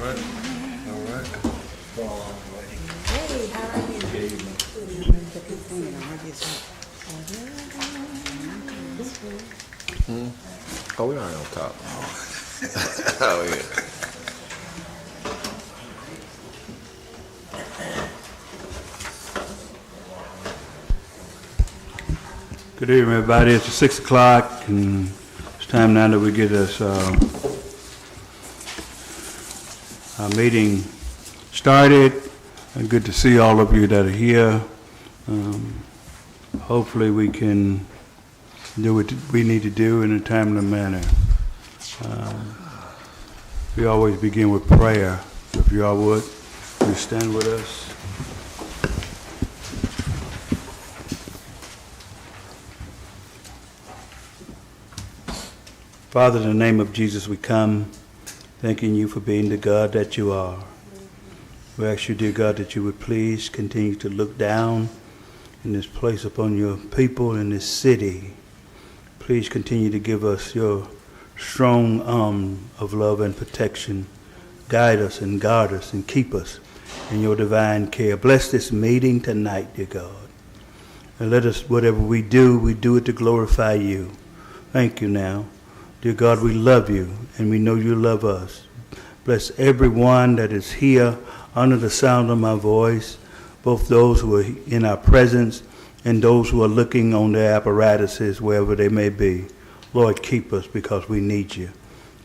right. Hey, how are you? Good evening. Oh, we already on top. Oh, yeah. Good evening, everybody. It's 6 o'clock, and it's time now that we get us our meeting started. And good to see all of you that are here. Hopefully we can do what we need to do in a timely manner. We always begin with prayer. So if you all would, please stand with us. Father, in the name of Jesus, we come thanking you for being the God that you are. We ask you, dear God, that you would please continue to look down in this place upon your people in this city. Please continue to give us your strong arm of love and protection. Guide us and guard us and keep us in your divine care. Bless this meeting tonight, dear God. And let us, whatever we do it to glorify you. Thank you now. Dear God, we love you, and we know you love us. Bless everyone that is here under the sound of my voice, both those who are in our presence and those who are looking on their apparatuses, wherever they may be. Lord, keep us because we need you.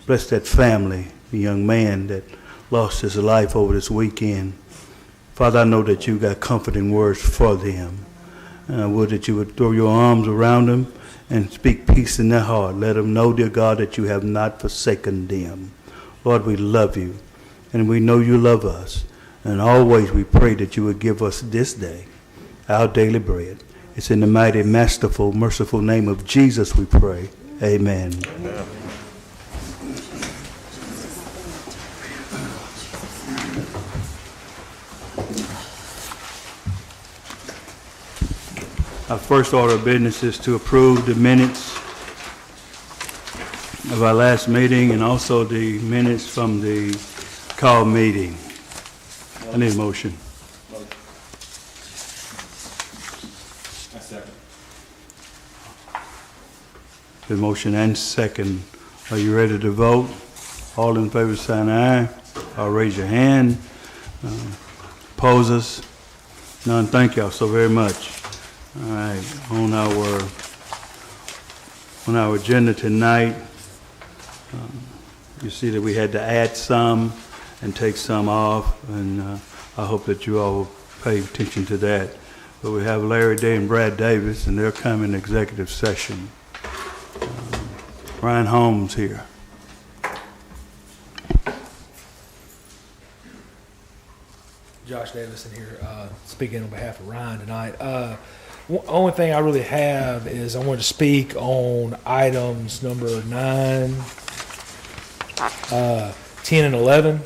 Bless that family, the young man that lost his life over this weekend. Father, I know that you got comforting words for them. And I would that you would throw your arms around them and speak peace in their heart. Let them know, dear God, that you have not forsaken them. Lord, we love you, and we know you love us. And always we pray that you would give us this day our daily bread. It's in the mighty, masterful, merciful name of Jesus we pray. Amen. Amen. Our first order of business is to approve the minutes of our last meeting and also the minutes from the call meeting. I need a motion. I second. The motion and second. Are you ready to vote? All in favor sign aye. Or raise your hand. Opposers? None. Thank y'all so very much. All right. On our agenda tonight, you see that we had to add some and take some off, and I hope that you all will pay attention to that. But we have Larry Day and Brad Davis, and they'll come in executive session. Ryan Holmes here. Josh Davison here, speaking on behalf of Ryan tonight. Only thing I really have is I want to speak on items number 9, 10, and 11.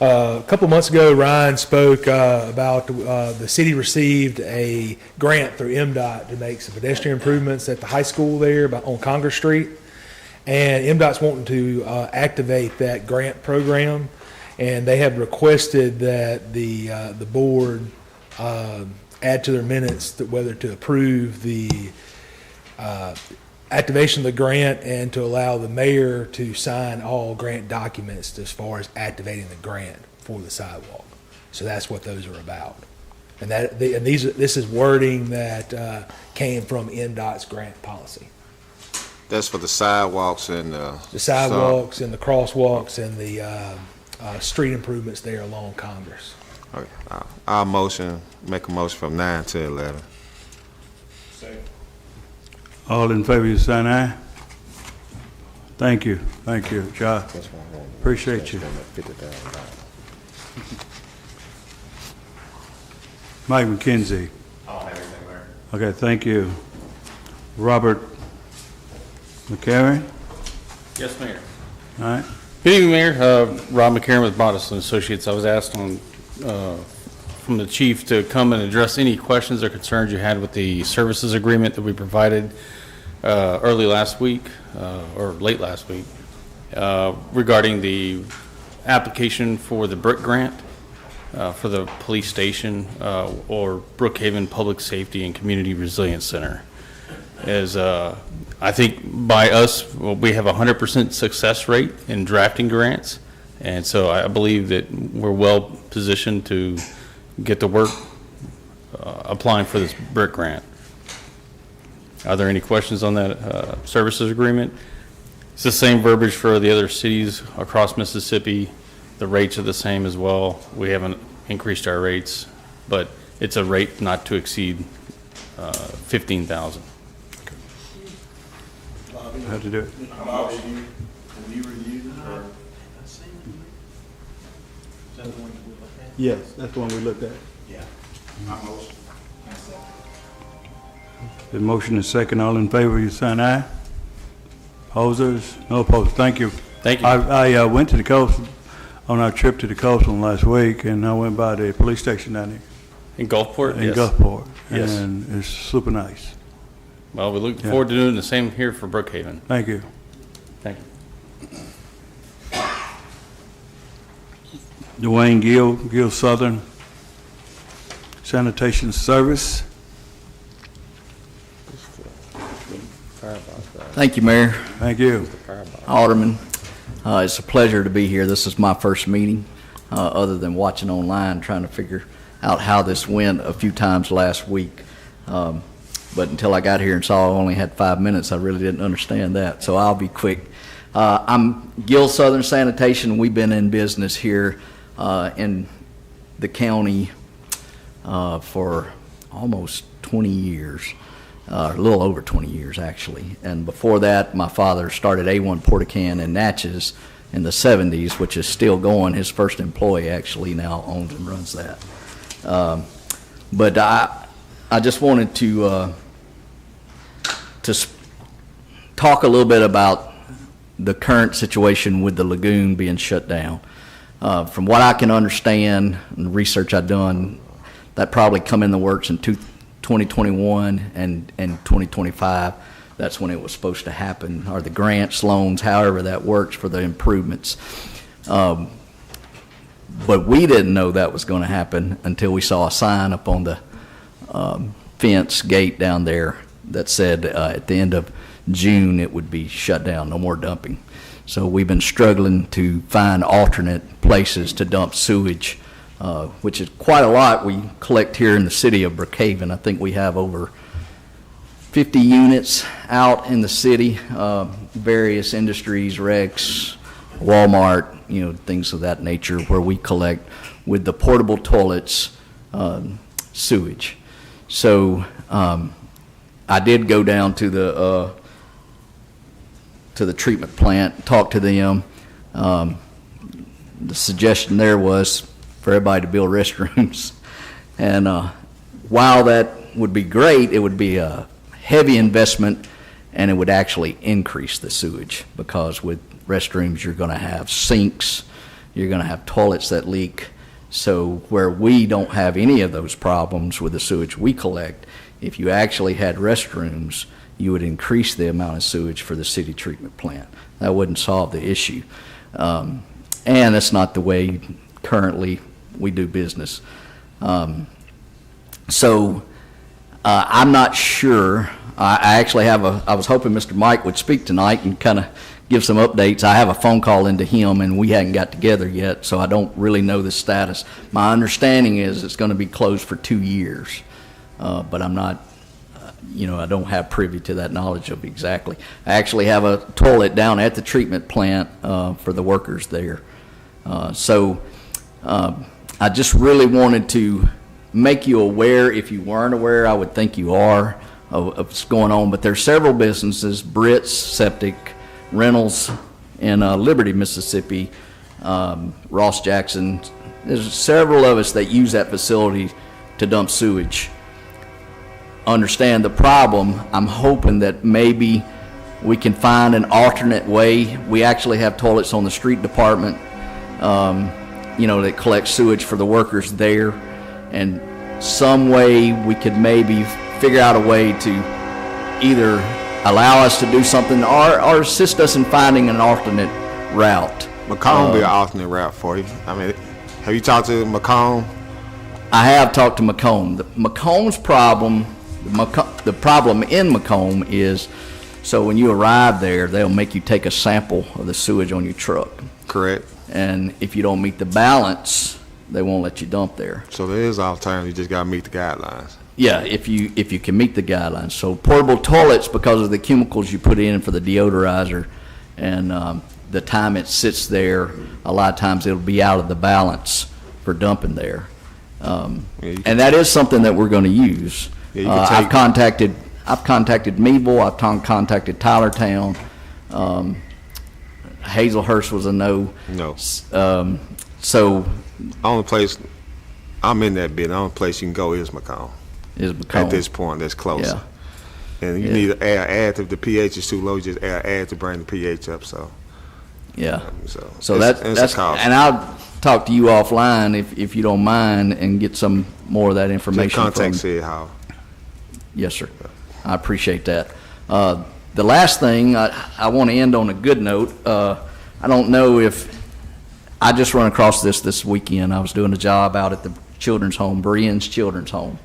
A couple of months ago, Ryan spoke about the city received a grant through MDOT to make some pedestrian improvements at the high school there on Congress Street. And MDOT's wanting to activate that grant program, and they have requested that the board add to their minutes whether to approve the activation of the grant and to allow the mayor to sign all grant documents as far as activating the grant for the sidewalk. So that's what those are about. And this is wording that came from MDOT's grant policy. That's for the sidewalks and The sidewalks and the crosswalks and the street improvements there along Congress. Okay. I'll make a motion from 9 to 11. All in favor, you sign aye. Thank you. Thank you, Josh. Appreciate you. Mike McKenzie. I don't have anything there. Okay, thank you. Robert McCarry. Yes, Mayor. All right. Good evening, Mayor. Rob McCarron with Bodison Associates. I was asked from the chief to come and address any questions or concerns you had with the services agreement that we provided early last week or late last week regarding the application for the BRIC grant for the police station or Brookhaven Public Safety and Community Resilience Center. As I think by us, we have a 100% success rate in drafting grants, and so I believe that we're well positioned to get to work applying for this BRIC grant. Are there any questions on that services agreement? It's the same verbiage for the other cities across Mississippi. The rates are the same as well. We haven't increased our rates, but it's a rate not to exceed $15,000. How to do it? Have you reviewed it, or? Yes, that's the one we looked at. Yeah. My motion. The motion is second. All in favor, you sign aye. Opposers? No opposed. Thank you. Thank you. I went to the coast on our trip to the coastline last week, and I went by the police station down there In Gulfport? in Yes. Gulfport. Yes. And it's super nice. Well, we look Yeah. forward to doing the same here for Brookhaven. Thank you. Thank you. Dwayne Gill Southern Sanitation Service. Thank you, Mayor, Thank you. Alderman. It's a pleasure to be here. This is my first meeting, other than watching online, trying to figure out how this went a few times last week. But until I got here and saw I only had 5 minutes, I really didn't understand that, so I'll be quick. I'm Gill Southern Sanitation. We've been in business here in the county for almost 20 years. A little over 20 years, actually. And before that, my father started A1 Portacan in Natchez in the 70s, which is still going. His first employee actually now owns and runs that. But I just wanted to talk a little bit about the current situation with the lagoon being shut down. From what I can understand and the research I've done, that probably come in the works in 2021 and 2025. That's when it was supposed to happen, or the grants, loans, however that works for the improvements. But we didn't know that was going to happen until we saw a sign up on the fence gate down there that said at the end of June it would be shut down, no more dumping. So we've been struggling to find alternate places to dump sewage, which is quite a lot we collect here in the city of Brookhaven. I think we have over 50 units out in the city, various industries, Rex, Walmart, things of that nature, where we collect with the portable toilets sewage. So I did go down to the treatment plant, talk to them. The suggestion there was for everybody to build restrooms. And while that would be great, it would be a heavy investment, and it would actually increase the sewage, because with restrooms you're going to have sinks, you're going to have toilets that leak. So where we don't have any of those problems with the sewage we collect, if you actually had restrooms, you would increase the amount of sewage for the city treatment plant. That wouldn't solve the issue. And that's not the way currently we do business. So I'm not sure. I actually have I was hoping Mr. Mike would speak tonight and kind of give some updates. I have a phone call into him, and we hadn't got together yet, so I don't really know the status. My understanding is it's going to be closed for 2 years, but I'm not, I don't have privy to that knowledge of exactly. I actually have a toilet down at the treatment plant for the workers there. So I just really wanted to make you aware. If you weren't aware, I would think you are, of what's going on. But there's several businesses, Britt's Septic, Reynolds in Liberty, Mississippi, Ross Jackson. There's several of us that use that facility to dump sewage. Understand the problem. I'm hoping that maybe we can find an alternate way. We actually have toilets on the street department, that collect sewage for the workers there, and some way we could maybe figure out a way to either allow us to do something or assist us in finding an alternate route. Macomb be an alternate route for you. I mean, have you talked to Macomb? I have talked to Macomb. Macomb's problem, the problem in Macomb is, so when you arrive there, they'll make you take a sample of the sewage on your truck. Correct. And if you don't meet the balance, they won't let you dump there. So there is alternative. You just got to meet the guidelines. Yeah, if you can meet the guidelines. So portable toilets, because of the chemicals you put in for the deodorizer and the time it sits there, a lot of times it'll be out of the balance for dumping there. And that is something that we're going to use. Yeah, you can I've contacted Meadville, I've contacted Tylertown. Hazelhurst was a no. No. So Only place, I'm in that bit, the only place you can go is Macomb. is Macomb. At this point, that's close. Yeah. And you Yeah. need to add if the pH is too low, you just add to bring the pH up, so. Yeah. So that's a cost. and I'll talk to you offline if you don't mind and get some more of that Just information contact from. Sid Hall. Yes, sir. I appreciate that. The last thing, I want to end on a good note. I don't know if, I just run across this weekend. I was doing a job out at the children's home, Brian's Children's Home.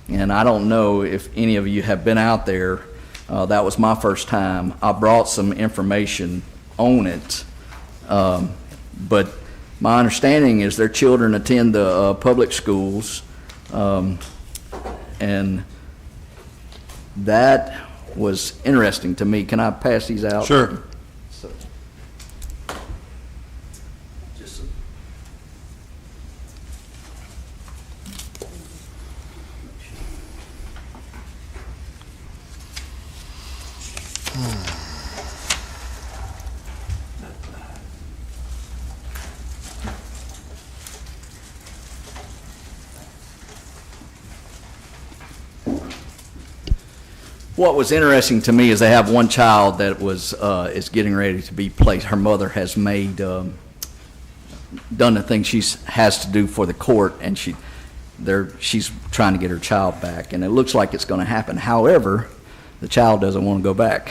And I don't know if any of you have been out there. That was my first time. I brought some information on it. But my understanding is their children attend the public schools. And that was interesting to me. Can I pass these out? Sure. So, just What was interesting to me is they have one child that is getting ready to be placed. Her mother has made done the thing she has to do for the court, and she's trying to get her child back, and it looks like it's going to happen. However, the child doesn't want to go back,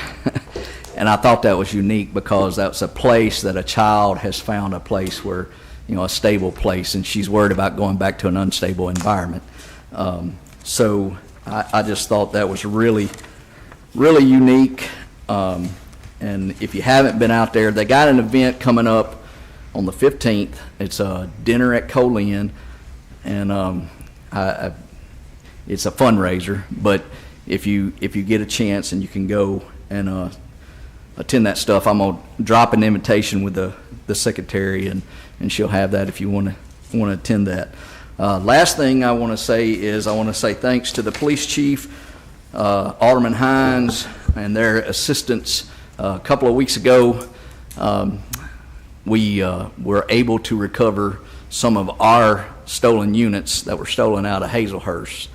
and I thought that was unique because that's a place that a child has found a place where, a stable place, and she's worried about going back to an unstable environment. So I just thought that was really unique. And if you haven't been out there, they got an event coming up on the 15th. It's a dinner at Colin, and it's a fundraiser. But if you get a chance and you can go and attend that stuff, I'm gonna drop an invitation with the secretary, and she'll have that if you want to attend that. Last thing I want to say is I want to say thanks to the police chief, Alderman Hines, and their assistants. A couple of weeks ago, we were able to recover some of our stolen units that were stolen out of Hazelhurst.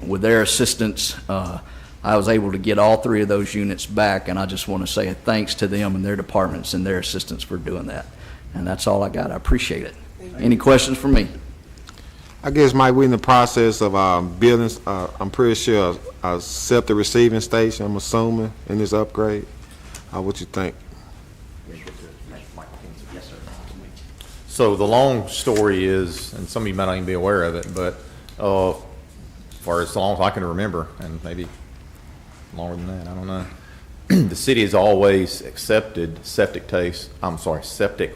With their assistance, I was able to get all 3 of those units back, and I just want to say a thanks to them and their departments and their assistants for doing that. And that's all I got. I appreciate it. Any questions for me? I guess, Mike, we're in the process of building, I'm pretty sure, a septic receiving station, I'm assuming, in this upgrade. What you think? So the long story is, and some of you might not even be aware of it, but for as long as I can remember, and maybe longer than that, I don't know, the city has always accepted septic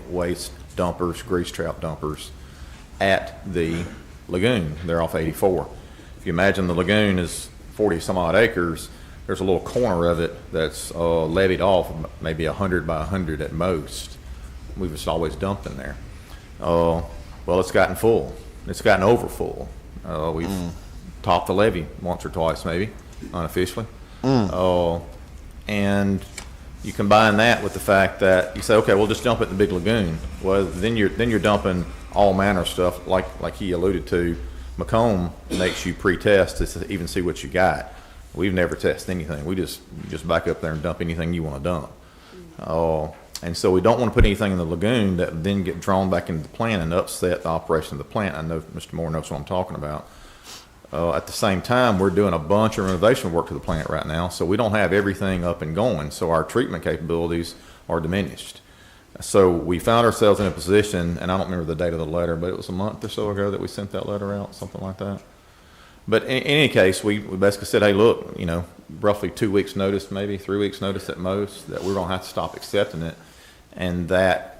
waste dumpers, grease trap dumpers at the lagoon. They're off 84. If you imagine the lagoon is 40 some odd acres, there's a little corner of it that's levied off maybe 100 by 100 at most. We've just always dumped in there. Well, it's gotten full. It's gotten over full. We've topped the levee once or twice, maybe, unofficially. And you combine that with the fact that you say, okay, we'll just dump it in the big lagoon. Well, then you're dumping all manner of stuff, like he alluded to. Macomb makes you pre-test to even see what you got. We've never tested anything. We just back up there and dump anything you want to dump. And so we don't want to put anything in the lagoon that then get drawn back into the plant and upset the operation of the plant. I know Mr. Moore knows what I'm talking about. At the same time, we're doing a bunch of renovation work to the plant right now, so we don't have everything up and going, so our treatment capabilities are diminished. So we found ourselves in a position, and I don't remember the date of the letter, but it was a month or so ago that we sent that letter out, something like that. But in any case, we basically said, hey, look, you know, roughly 2 weeks notice, maybe 3 weeks notice at most, that we're going to have to stop accepting it. And that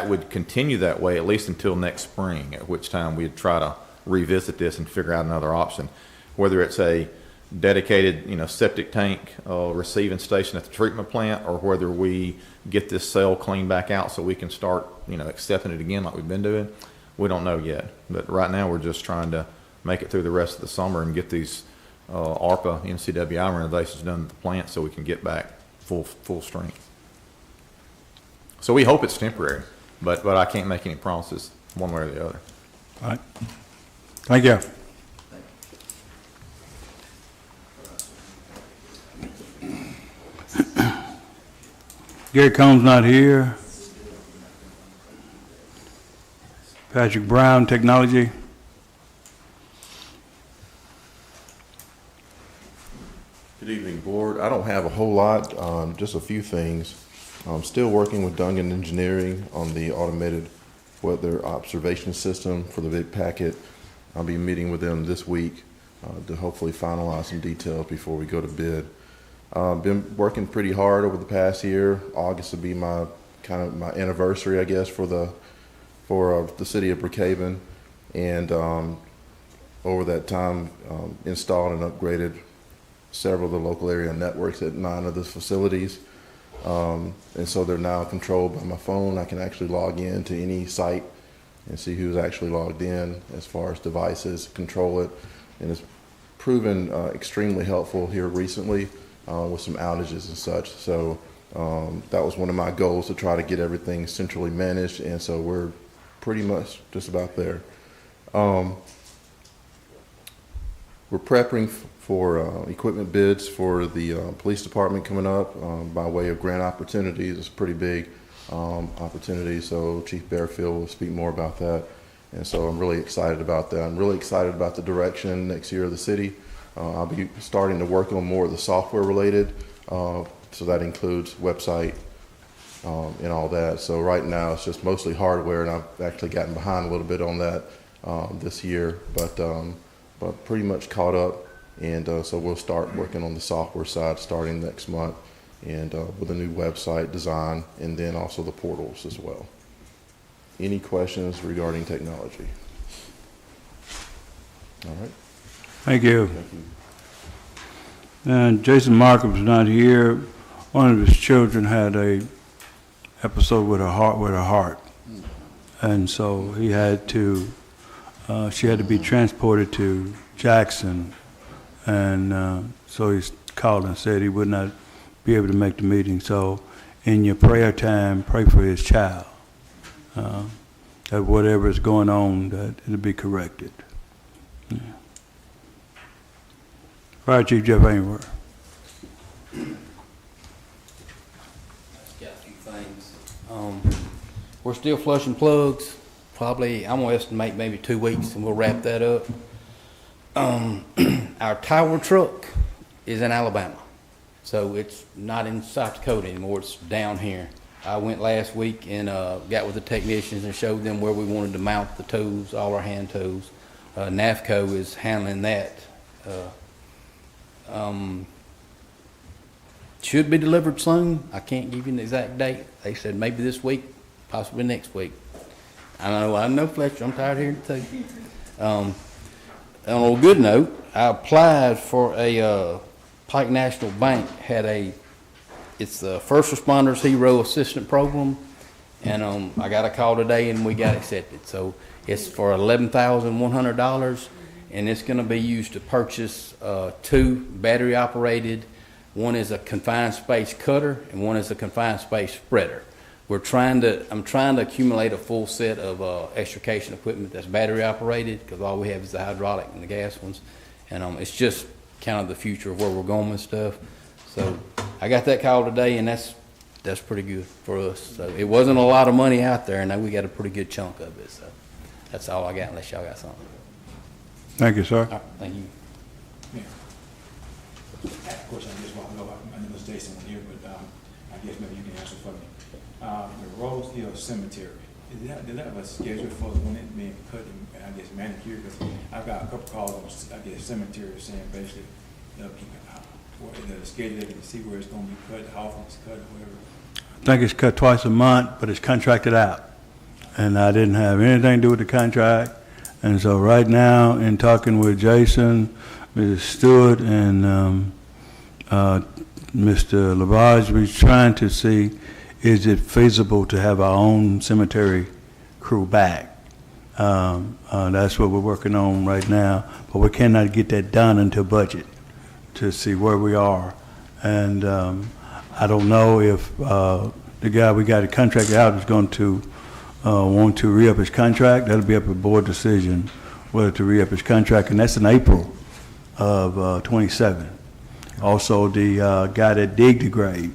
would continue that way at least until next spring, at which time we'd try to revisit this and figure out another option, whether it's a dedicated, you know, septic tank receiving station at the treatment plant, or whether we get this cell cleaned back out so we can start, you know, accepting it again like we've been doing. We don't know yet, but right now we're just trying to make it through the rest of the summer and get these ARPA NCWI renovations done at the plant so we can get back full strength. So we hope it's temporary, but I can't make any promises one way or the other. All right. Thank you. Gary Combs not here. Patrick Brown, Technology. Good evening, Board. I don't have a whole lot, just a few things. I'm still working with Dungan Engineering on the automated weather observation system for the big packet. I'll be meeting with them this week to hopefully finalize some details before we go to bid. Been working pretty hard over the past year. August will be my anniversary, I guess, for the city of Brookhaven, and over that time installed and upgraded several of the local area networks at 9 of the facilities, and so they're now controlled by my phone. I can actually log in to any site and see who's actually logged in as far as devices, control it, and it's proven extremely helpful here recently with some outages and such. So that was one of my goals, to try to get everything centrally managed, and so we're pretty much just about there. We're prepping for equipment bids for the police department coming up by way of grant opportunities. It's a pretty big opportunity, so Chief Bearfield will speak more about that. And so I'm really excited about that. I'm really excited about the direction next year of the city. I'll be starting to work on more of the software related, so that includes website and all that. So right now it's just mostly hardware, and I've actually gotten behind a little bit on that this year, but pretty much caught up. And so we'll start working on the software side starting next month, and with a new website design, and then also the portals as well. Any questions regarding technology? All right. Thank you. Thank you. And Jason Markham's not here. One of his children had a episode with a heart, and so he had to. She had to be transported to Jackson, and so he called and said he would not be able to make the meeting. So, in your prayer time, pray for his child. That whatever is going on, that it'll be corrected. Yeah. Fire Chief Jeff Ainsworth. Got a few things. We're still flushing plugs. Probably, I'm gonna estimate maybe 2 weeks, and we'll wrap that up. Our tower truck is in Alabama, so it's not in South Dakota anymore. It's down here. I went last week and got with the technicians and showed them where we wanted to mount the tows, all our hand tows. NAFCO is handling that. Should be delivered soon. I can't give you an exact date. They said maybe this week, possibly next week. I know, Fletcher, I'm tired of hearing it too. On a good note, I applied for a Pike National Bank it's the First Responders Hero Assistant Program, and I got a call today and we got accepted. So it's for $11,100, and it's going to be used to purchase 2 battery operated. One is a confined space cutter and one is a confined space spreader. I'm trying to accumulate a full set of extrication equipment that's battery operated, because all we have is the hydraulic and the gas ones, and it's just kind of the future of where we're going with stuff. So I got that call today, and that's pretty good for us. So it wasn't a lot of money out there, and now we got a pretty good chunk of it. So that's all I got, unless y'all got something. Thank you, sir. All right, thank you. Of course, I know Ms. Jason was here, but I guess maybe you can answer for me. The roads Hill Cemetery. Did they have a schedule for when it being cut and, I guess, manicured? Because I've got a couple calls on, I guess, cemetery saying basically they'll keep it out. Or the schedule, they can see where it's going to be cut, how often it's cut, or whatever. I think it's cut twice a month, but it's contracted out. And I didn't have anything to do with the contract. And so right now, in talking with Jason, Mrs. Stewart, and Mr. Lavage, we're trying to see, is it feasible to have our own cemetery crew back? That's what we're working on right now, but we cannot get that done until budget to see where we are. And I don't know if the guy we got a contract out is going to want to re-up his contract. That'll be up to board decision whether to re-up his contract, and that's in April of 27. Also, the guy that digged the graves,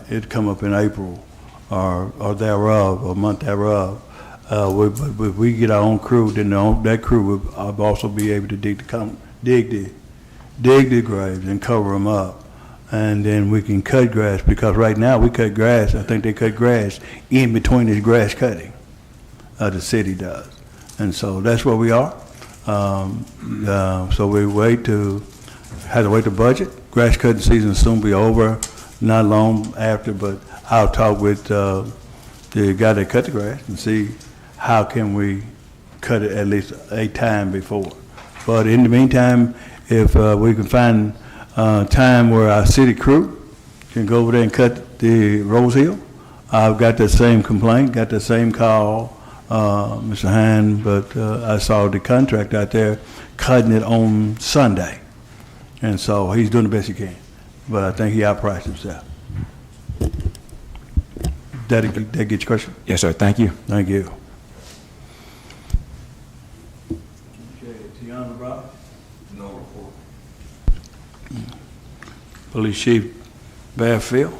it'd come up in April or thereof, or month thereof. But if we get our own crew, then that crew would also be able to dig the graves and cover them up. And then we can cut grass, because right now we cut grass, I think they cut grass in between this grass cutting, the city does. And so that's where we are. So we have to wait to budget. Grass cutting season will soon be over, not long after, but I'll talk with the guy that cut the grass and see how can we cut it at least a time before. But in the meantime, if we can find time where our city crew can go over there and cut the Rose Hill, I've got that same complaint, got that same call, Mr. Hine, but I saw the contract out there cutting it on Sunday. And so he's doing the best he can, but I think he outpriced himself. That get your question? Yes, sir. Thank you. Thank you. Okay, Tiana Brown? No report. Police Chief Bearfield?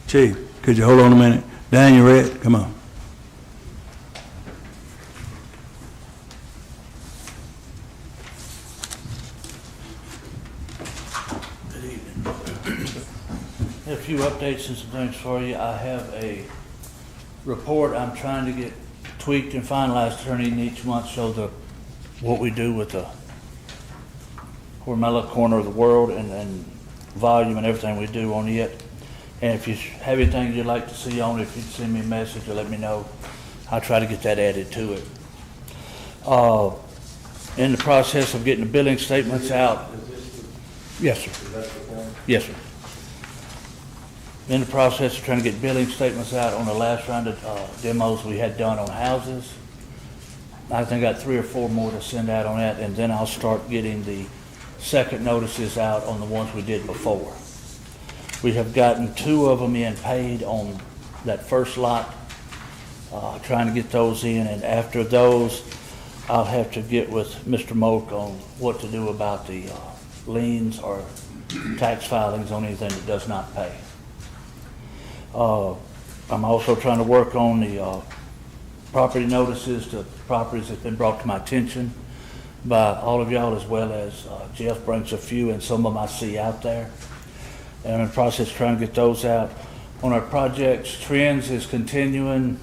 Chief, could you hold on a minute? Daniel Red, come on. A few updates and some things for you. I have a report I'm trying to get tweaked and finalized, turning each month, show what we do with the Cormella corner of the world, and volume and everything we do on it. And if you have anything you'd like to see on it, if you'd send me a message or let me know, I'll try to get that added to it. In the process of getting the billing statements out. Yes, sir. Yes, sir. In the process of trying to get billing statements out on the last round of demos we had done on houses. I think I got 3 or 4 more to send out on that, and then I'll start getting the second notices out on the ones we did before. We have gotten 2 of them in paid on that first lot, trying to get those in, and after those, I'll have to get with Mr. Moak on what to do about the liens or tax filings on anything that does not pay. I'm also trying to work on the property notices to properties that's been brought to my attention by all of y'all, as well as Jeff brings a few, and some of them I see out there. And I'm in the process of trying to get those out. On our projects, Trends is continuing.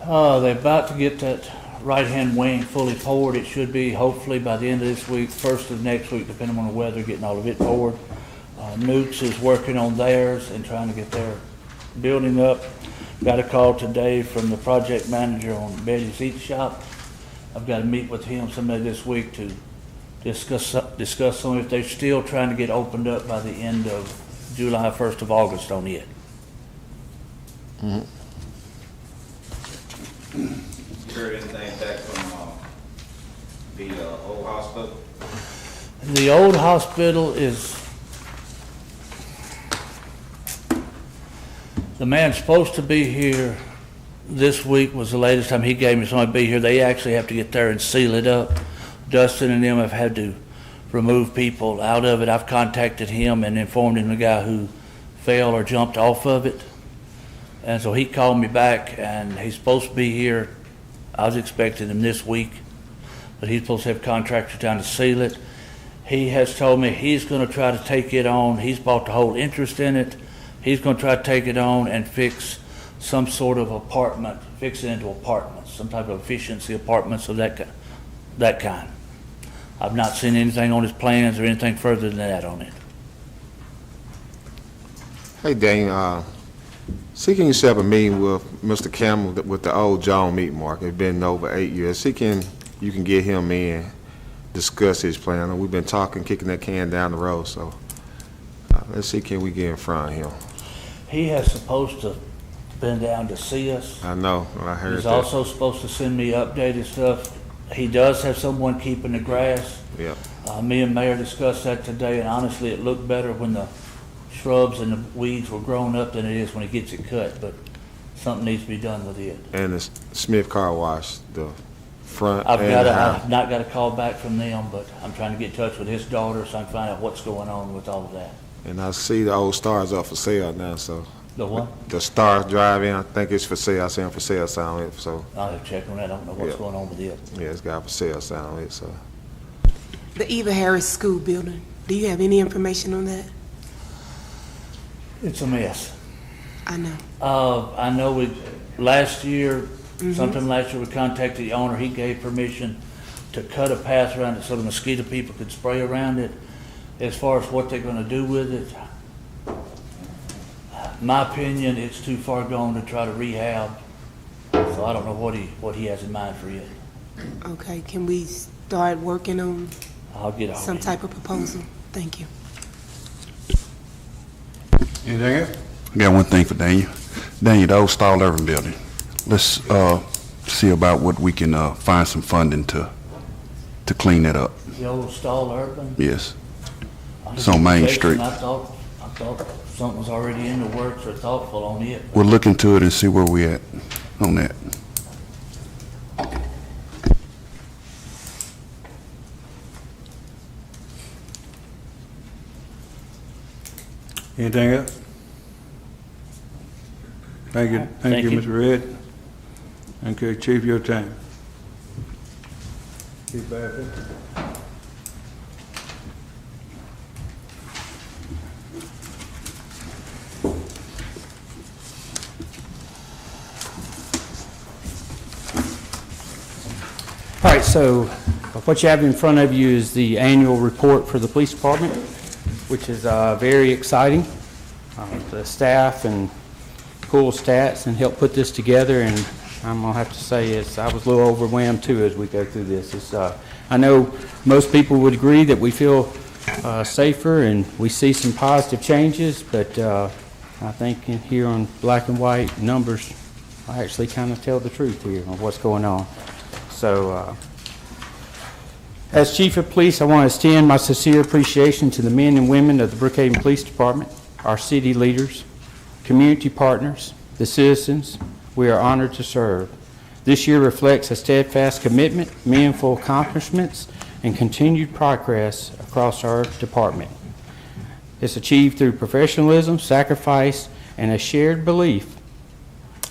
They're about to get that right-hand wing fully poured. It should be hopefully by the end of this week, first of next week, depending on the weather, getting all of it poured. Newts is working on theirs and trying to get their building up. Got a call today from the project manager on Betty's Eat Shop. I've got to meet with him someday this week to discuss some, if they're still trying to get opened up by the end of July, 1st of August on it. You heard anything back from the old hospital? The old hospital is, the man's supposed to be here this week was the latest time he gave me somebody to be here. They actually have to get there and seal it up. Dustin and them have had to remove people out of it. I've contacted him and informed him the guy who fell or jumped off of it. And so he called me back, and he's supposed to be here. I was expecting him this week. but he's supposed to have contractors down to seal it. He has told me he's gonna try to take it on, he's bought the whole interest in it. He's gonna try to take it on and fix some sort of apartment, fix it into apartments, some type of efficiency apartments of that kind. I've not seen anything on his plans or anything further than that on it. Hey, Daniel, seeking you set up a meeting with Mr. Campbell with the old John Meat Market. It's been over 8 years. Seeking you can get him in, discuss his plan. We've been talking, kicking that can down the road, so let's see, can we get in front of him? He has supposed to been down to see us. I know, I heard He's that. also supposed to send me updated stuff. He does have someone keeping the grass. Yeah. Me and Mayor discussed that today, and honestly, it looked better when the shrubs and the weeds were grown up than it is when he gets it cut, but something needs to be done with it. And the Smith Car Wash, the front and the house. I've not got a call back from them, but I'm trying to get in touch with his daughter so I can find out what's going on with all of that. And I see the old Stars up for sale now, so. The what? The Stars Drive-In, I think it's for sale. I see them for sale sign on it, so. I'll have to check on that. I don't know what's Yeah. going on with it. Yeah, it's got for sale sign on it, so. The Eva Harris School building, do you have any information on that? It's a mess. I know. I know last year, sometime last year, we contacted the owner. He gave permission to cut a path around it so the mosquito people could spray around it. As far as what they're gonna do with it, my opinion, it's too far gone to try to rehab. So I don't know what he has in mind for it. Okay, can we start working on I'll get all some type of proposal? Thank you. Anything else? I got one thing for Daniel. Daniel, the old Stahl Urban building. Let's see about what we can find some funding to clean that up. The old Stall Urban. Yes. It's on Main Street. I thought something was already in the works or thoughtful on it. We'll look into it and see where we at on that. Anything else? Thank you, Thank you. Mr. Red. Okay, Chief, your time. Chief Bassett. All right, so what you have in front of you is the annual report for the police department, which is very exciting. The staff and pull stats and help put this together, and I'm gonna have to say I was a little overwhelmed too as we go through this. I know most people would agree that we feel safer and we see some positive changes, but I think here on black and white numbers, I actually kind of tell the truth here on what's going on. So, as Chief of Police, I want to extend my sincere appreciation to the men and women of the Brookhaven Police Department, our city leaders, community partners, the citizens. We are honored to serve. This year reflects a steadfast commitment, meaningful accomplishments, and continued progress across our department. It's achieved through professionalism, sacrifice, and a shared belief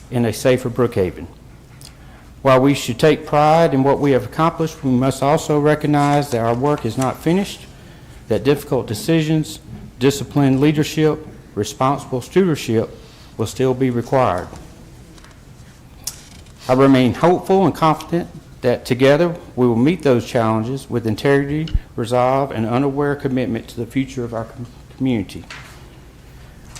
in a safer Brookhaven. While we should take pride in what we have accomplished, we must also recognize that our work is not finished, that difficult decisions, disciplined leadership, responsible stewardship will still be required. I remain hopeful and confident that together we will meet those challenges with integrity, resolve, and unaware commitment to the future of our community.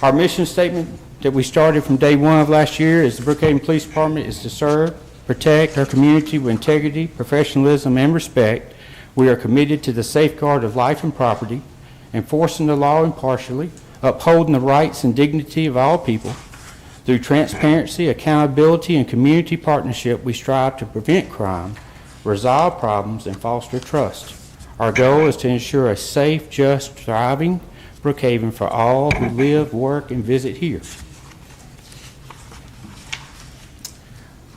Our mission statement that we started from day one of last year as the Brookhaven Police Department is to serve, protect our community with integrity, professionalism, and respect. We are committed to the safeguard of life and property, enforcing the law impartially, upholding the rights and dignity of all people. Through transparency, accountability, and community partnership, we strive to prevent crime, resolve problems, and foster trust. Our goal is to ensure a safe, just, thriving Brookhaven for all who live, work, and visit here.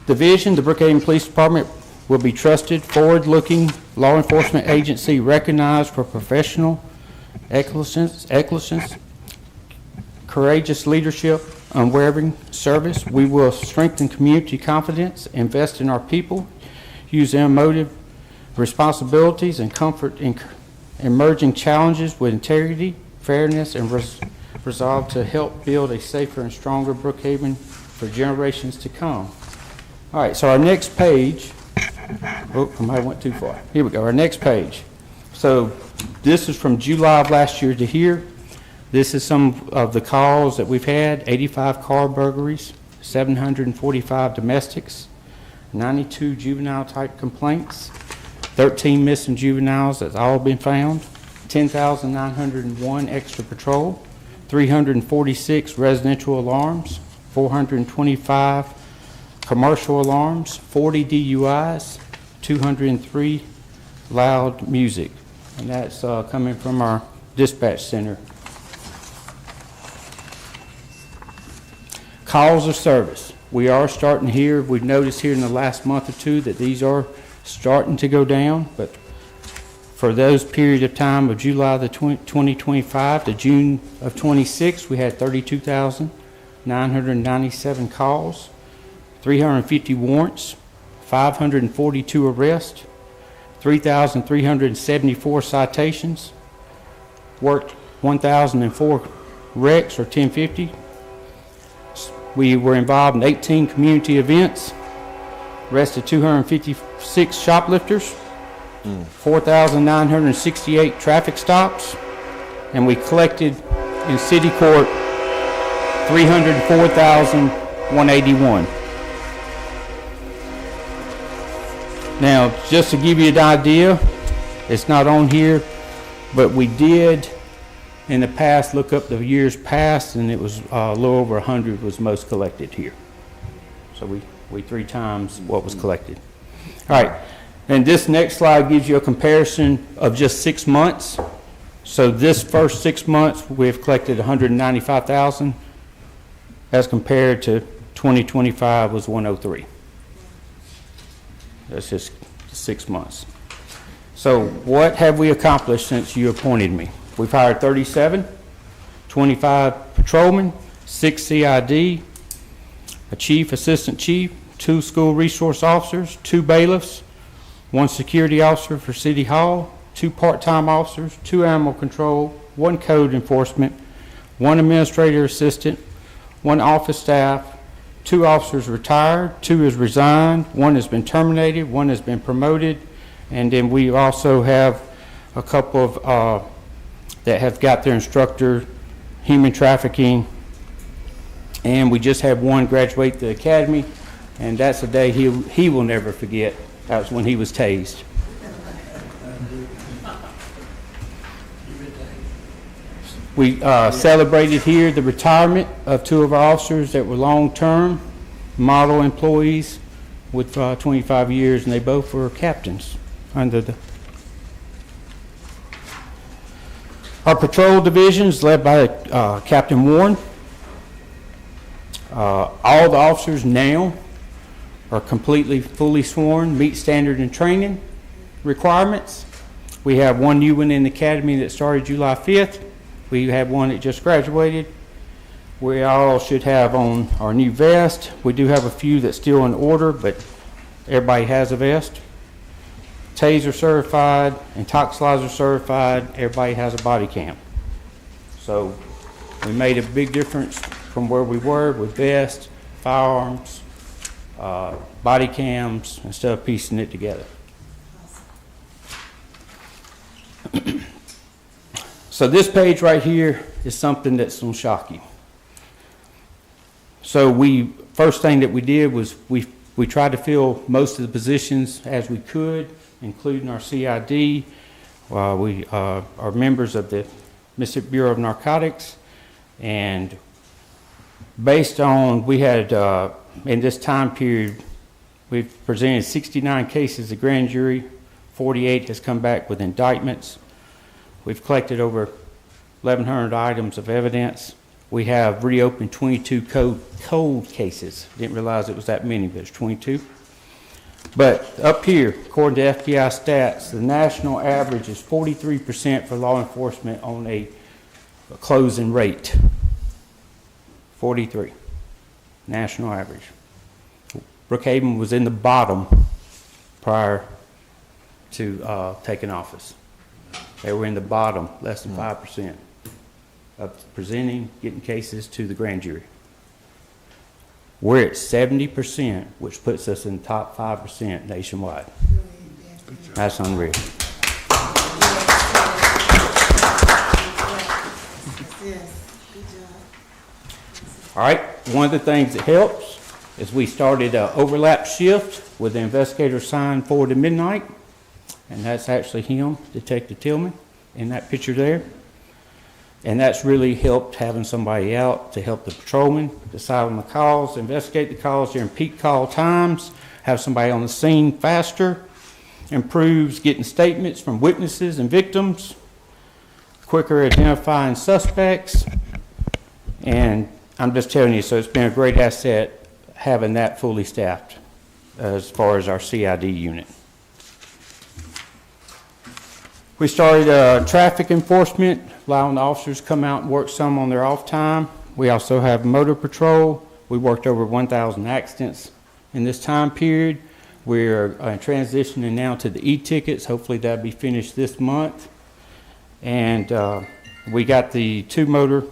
The vision, the Brookhaven Police Department will be trusted, forward-looking law enforcement agency recognized for professional excellence, courageous leadership, unwavering service. We will strengthen community confidence, invest in our people, use responsibilities and comfort in emerging challenges with integrity, fairness, and resolve to help build a safer and stronger Brookhaven for generations to come. All right, so our next page, oh, I might have went too far. Here we go, our next page. So this is from July of last year to here. This is some of the calls that we've had: 85 car burglaries, 745 domestics, 92 juvenile type complaints, 13 missing juveniles that's all been found, 10,901 extra patrol, 346 residential alarms, 425 commercial alarms, 40 DUIs, 203 loud music. And that's coming from our dispatch center. Calls of service. We are starting here. We've noticed here in the last month or two that these are starting to go down, but for those period of time of July the 2025 to June of 26, we had 32,997 calls, 350 warrants, 542 arrests, 3,374 citations, worked 1,004 wrecks or 1050. We were involved in 18 community events, arrested 256 shoplifters, 4,968 traffic stops, and we collected in city court 304,181. Now, just to give you an idea, it's not on here, but we did in the past look up the years past, and it was a little over 100 was most collected here. So we 3 times what was collected. All right, and this next slide gives you a comparison of just 6 months. So this first 6 months, we've collected 195,000 as compared to 2025 was 103. That's just 6 months. So what have we accomplished since you appointed me? We've hired 37, 25 patrolmen, 6 CID, a chief, assistant chief, 2 school resource officers, 2 bailiffs, 1 security officer for City Hall, 2 part-time officers, 2 animal control, 1 code enforcement, 1 administrator assistant, 1 office staff, 2 officers retired, 2 has resigned, 1 has been terminated, 1 has been promoted, and then we also have a couple of that have got their instructor, human trafficking, and we just had 1 graduate the academy, and that's a day he will never forget. That was when he was tased. We celebrated here the retirement of 2 of our officers that were long-term model employees with 25 years, and they both were captains under the. Our patrol division is led by Captain Warren. All the officers now are completely fully sworn, meet standard and training requirements. We have 1 new one in the academy that started July 5th. We have 1 that just graduated. We all should have on our new vest. We do have a few that's still in order, but everybody has a vest. Taser certified, Intoxilizer certified, everybody has a body cam. So we made a big difference from where we were with vests, firearms, body cams, and stuff, piecing it together. So this page right here is something that's going to shock you. So first thing that we did was we tried to fill most of the positions as we could, including our CID. We are members of the Mississippi Bureau of Narcotics, and based on, we had, in this time period, we've presented 69 cases to grand jury, 48 has come back with indictments. We've collected over 1,100 items of evidence. We have reopened 22 cold cases. Didn't realize it was that many, but it's 22. But up here, according to FBI stats, the national average is 43% for law enforcement on a closing rate. 43, national average. Brookhaven was in the bottom prior to taking office. They were in the bottom, less than 5% of presenting, getting cases to the grand jury. We're at 70%, which puts us in the top 5% nationwide. That's unreal. All right, one of the things that helps is we started an overlap shift with the investigator assigned 4 to midnight, and that's actually him, Detective Tillman, in that picture there. And that's really helped having somebody out to help the patrolman decide on the calls, investigate the calls during peak call times, have somebody on the scene faster, improves getting statements from witnesses and victims, quicker identifying suspects, and I'm just telling you, so it's been a great asset having that fully staffed as far as our CID unit. We started traffic enforcement, allowing the officers to come out and work some on their off time. We also have motor patrol. We worked over 1,000 accidents in this time period. We're transitioning now to the e-tickets. Hopefully that'll be finished this month. And we got the 2 motor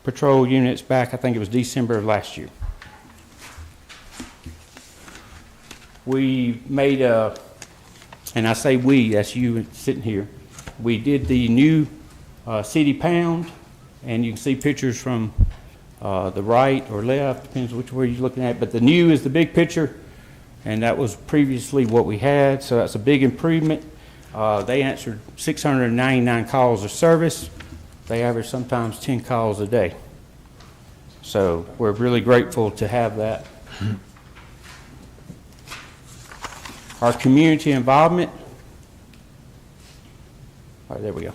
patrol units back, I think it was December of last year. We made and I say we, that's you sitting here. We did the new city pound, and you can see pictures from the right or left, depends which way you're looking at, but the new is the big picture, and that was previously what we had, so that's a big improvement. They answered 699 calls of service. They average sometimes 10 calls a day. So we're really grateful to have that. Our community involvement. All right, there we go.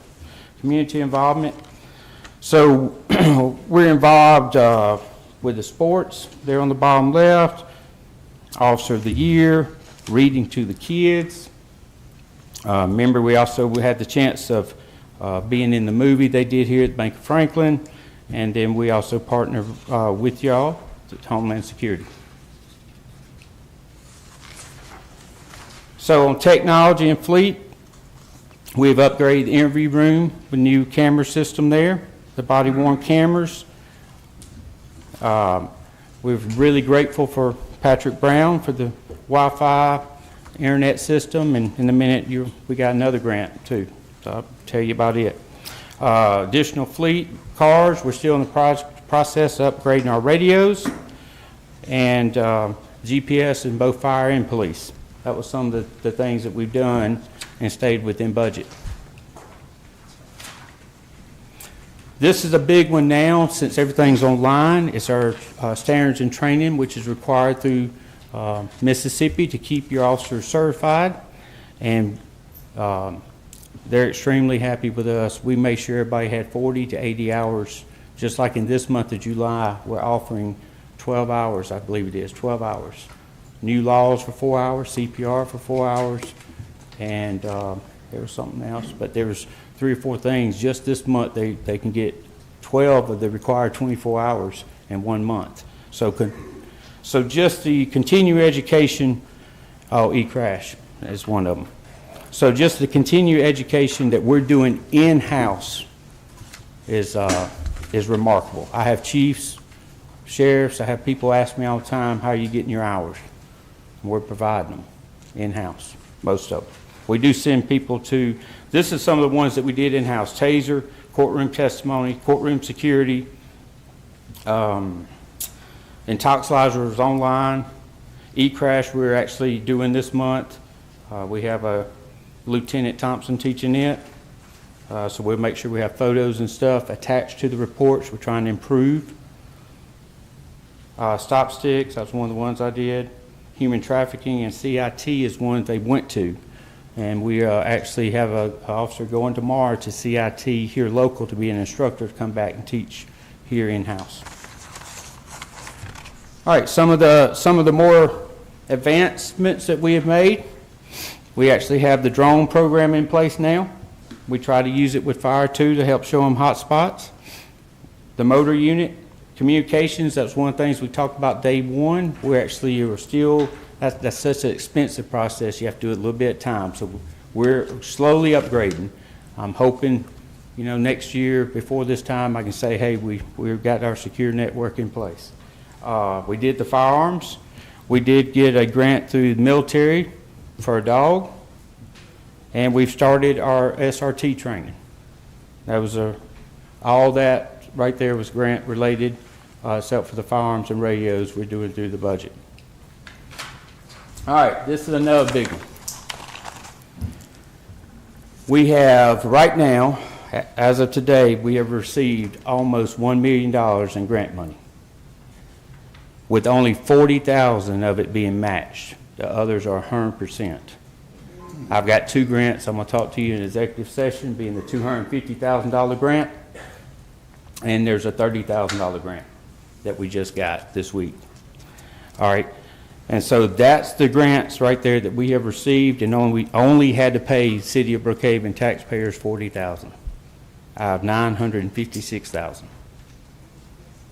Community involvement. So we're involved with the sports. There on the bottom left. Officer of the Year, reading to the kids. Remember, we had the chance of being in the movie they did here at Bank of Franklin, and then we also partner with y'all at Homeland Security. So on technology and fleet, we've upgraded the interview room with new camera system there, the body-worn cameras. We're really grateful for Patrick Brown for the Wi-Fi internet system, and in a minute we got another grant too, so I'll tell you about it. Additional fleet cars, we're still in the process of upgrading our radios, and GPS in both fire and police. That was some of the things that we've done and stayed within budget. This is a big one now since everything's online. It's our standards and training, which is required through Mississippi to keep your officers certified, and they're extremely happy with us. We made sure everybody had 40 to 80 hours. Just like in this month of July, we're offering 12 hours, I believe it is, 12 hours. New laws for 4 hours, CPR for 4 hours, and there was something else, but there was 3 or 4 things. Just this month, they can get 12 of the required 24 hours in 1 month. So just the continuing education, e-crash is one of them. So just the continuing education that we're doing in-house is remarkable. I have chiefs, sheriffs, I have people ask me all the time, how are you getting your hours? And we're providing them in-house, most of them. We do send people to, this is some of the ones that we did in-house: taser, courtroom testimony, courtroom security, intoxilizers online, e-crash we're actually doing this month. We have a Lieutenant Thompson teaching it, so we'll make sure we have photos and stuff attached to the reports. We're trying to improve. Stop sticks, that's one of the ones I did. Human trafficking and CIT is one they went to. And we actually have an officer going tomorrow to CIT here local to be an instructor to come back and teach here in-house. All right, some of the more advancements that we have made. We actually have the drone program in place now. We try to use it with fire too to help show them hot spots. The motor unit, communications, that's one of the things we talked about day one. We actually are still, that's such an expensive process, you have to do it a little bit at a time. So we're slowly upgrading. I'm hoping, you know, next year, before this time, I can say, hey, we've got our secure network in place. We did the firearms. We did get a grant through the military for a dog, and we've started our SRT training. That was all that right there was grant related, except for the firearms and radios we're doing through the budget. All right, this is another big one. We have, right now, as of today, we have received almost $1 million in grant money, with only 40,000 of it being matched. The others are 100%. I've got 2 grants I'm going to talk to you in executive session, being the $250,000 grant, and there's a $30,000 grant that we just got this week. All right, and so that's the grants right there that we have received, and we only had to pay City of Brookhaven taxpayers $40,000 out of $956,000.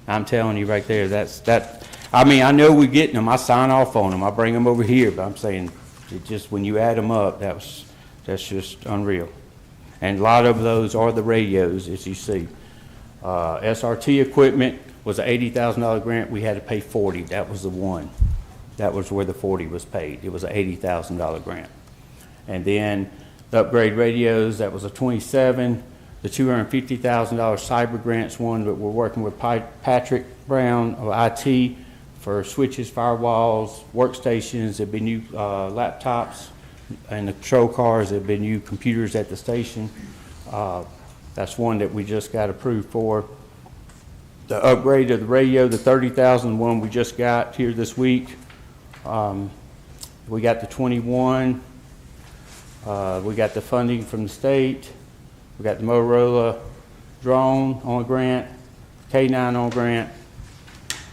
I'm telling you right there, that. I mean, I know we're getting them. I sign off on them. I bring them over here, but I'm saying, it just when you add them up, that's just unreal. And a lot of those are the radios, as you see. SRT equipment was an $80,000 grant. We had to pay $40,000. That was the one. That was where the $40,000 was paid. It was an $80,000 grant. And then the upgrade radios, that was a $27,000. The $250,000 cyber grants one, but we're working with Patrick Brown of IT for switches, firewalls, workstations. There'll be new laptops, and the control cars. There'll be new computers at the station. That's one that we just got approved for. The upgrade of the radio, the $30,000 one we just got here this week. We got the 21. We got the funding from the state. We got the Motorola drone on a grant, K9 on a grant,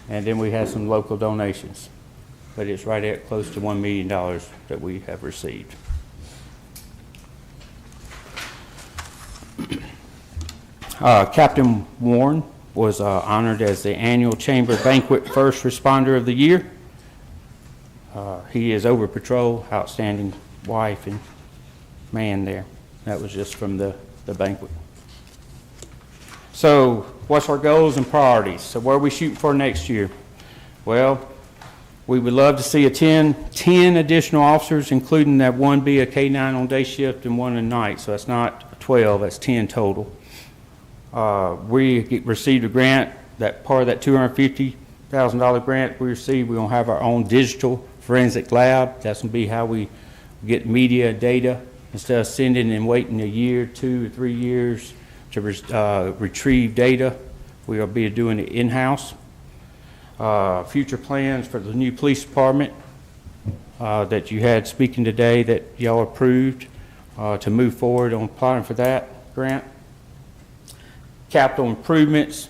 and then we had some local donations. But it's right at close to $1 million that we have received. Captain Warren was honored as the annual Chamber Banquet First Responder of the Year. He is over patrol, outstanding wife and man there. That was just from the banquet. So what's our goals and priorities? So where are we shooting for next year? Well, we would love to see 10 additional officers, including that one be a K9 on day shift and one at night. So that's not 12, that's 10 total. We received a grant, that part of that $250,000 grant we received, we're going to have our own digital forensic lab. That's going to be how we get media data. Instead of sending and waiting a year, 2 or 3 years to retrieve data, we will be doing it in-house. Future plans for the new police department that you had speaking today that y'all approved to move forward on applying for that grant. Capital improvements.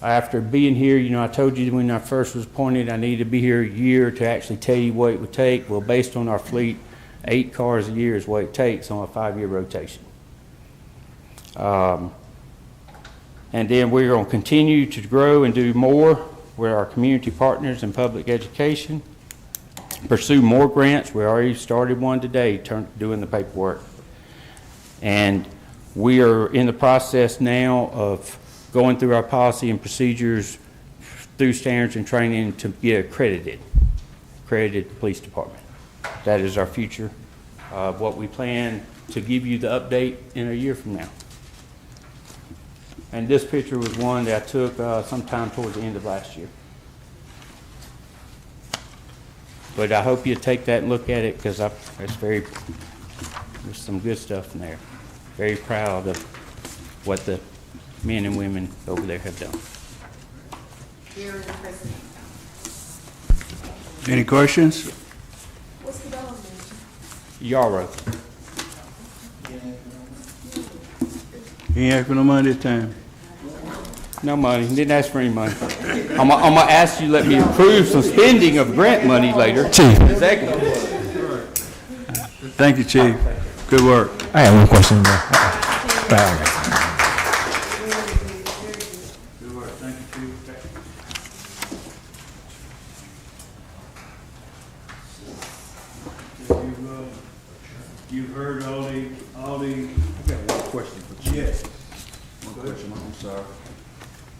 After being here, you know, I told you when I first was appointed I needed to be here a year to actually tell you what it would take. Well, based on our fleet, 8 cars a year is what it takes on a 5-year rotation. And then we're going to continue to grow and do more with our community partners in public education. Pursue more grants. We already started one today, doing the paperwork. And we are in the process now of going through our policy and procedures through standards and training to get accredited police department. That is our future, what we plan to give you the update in a year from now. And this picture was one that I took sometime towards the end of last year. But I hope you take that and look at it, because there's some good stuff in there. Very proud of what the men and women over there have done. Any questions? What's the dollar amount? Yarrow. He ain't ask for no money this time. No money. Didn't ask for any money. I'm gonna ask you to let me approve some spending of grant money later. Chief. Executive. Thank you, Chief. Good work. I have one question. Good work. Thank you, Chief. You've heard all the sir.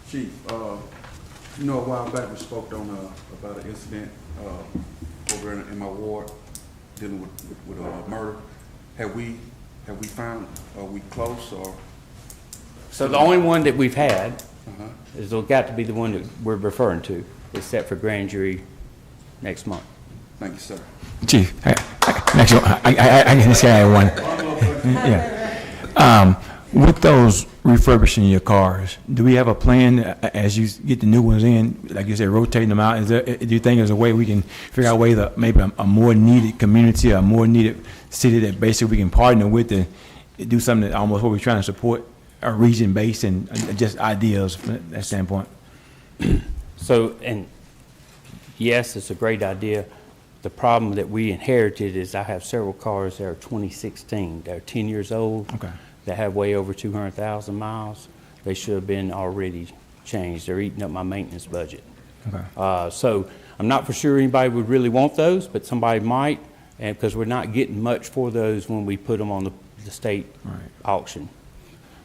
Chief, you know, a while back we spoke on, about an incident, over in my ward dealing with murder. Have we found, are we close or? So the only one that we've had Uh-huh. is got to be the one that we're referring to, is set for grand jury next month. Thank you, sir. Chief, I can just add one. Yeah. With those refurbishing your cars, do we have a plan as you get the new ones in, like you said, rotating them out? Do you think there's a way we can figure out a way that maybe a more needed community, a more needed city that basically we can partner with and do something that almost what we're trying to support, a region based and just ideas from that standpoint? So, and yes, it's a great idea. The problem that we inherited is I have several cars that are 2016, that are 10 years old. Okay. That have way over 200,000 miles. They should have been already changed. They're eating up my maintenance budget. Okay. So I'm not for sure anybody would really want those, but somebody might, and because we're not getting much for those when we put them on the state auction.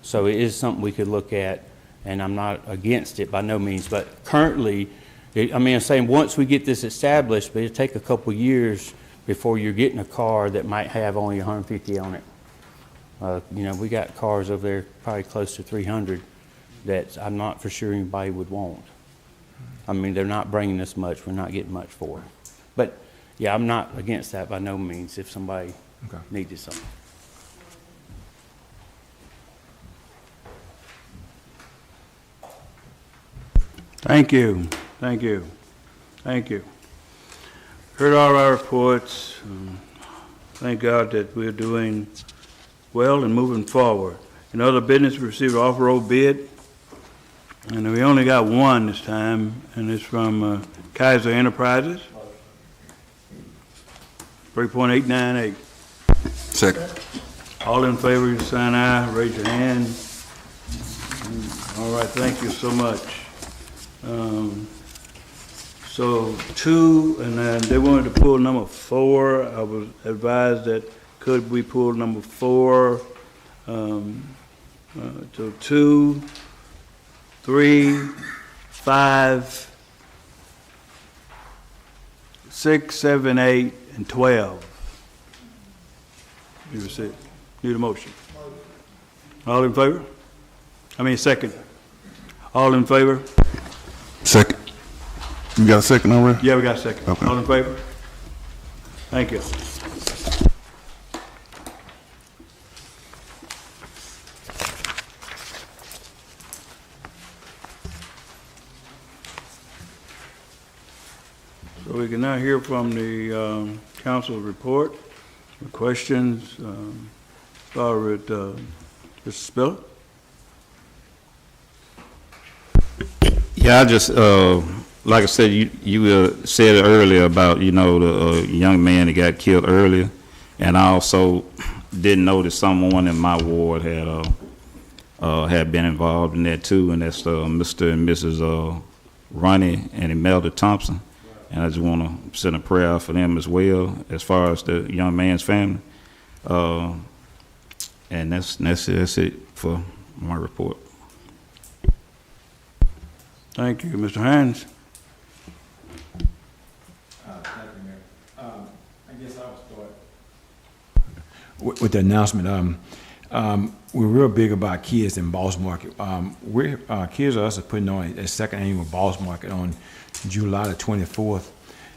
So it is something we could look at, and I'm not against it by no means, but currently, I'm saying once we get this established, but it'll take a couple years before you're getting a car that might have only 150 on it. We got cars over there probably close to 300 that I'm not for sure anybody would want. I mean, they're not bringing us much. We're not getting much for it. But, yeah, I'm not against that by no means if somebody needed something. Thank you, thank you, thank you. Heard all our reports. Thank God that we're doing well and moving forward. In other business, we received an off-road bid, and we only got one this time, and it's from Kaiser Enterprises, 3.898. Second. All in favor, you sign aye, raise your hand. All right, thank you so much. So 2, and then they wanted to pull number 4. I was advised that could we pull number 4? So 2, 3, 5, 6, 7, 8, and 12. You see, need a motion. All in favor? Second. All in favor? Second. You got a second already? Yeah, we got a second. Okay. All in favor? Thank you. So we can now hear from the council report, the questions. Start with Mr. Spiller. Yeah, I just, like I said, you said it earlier about, the young man that got killed earlier. And I also didn't know that someone in my ward had been involved in that too. And that's Mr. and Mrs. Ronnie and Imelda Thompson. And I just want to send a prayer for them as well, as far as the young man's family. And that's it for my report. Thank you. Mr. Hines? Thank you, Mayor. I guess I'll start. With the announcement, we're real big about kids in Boss Market. Kids are us are putting on a second annual Boss Market on July the 24th.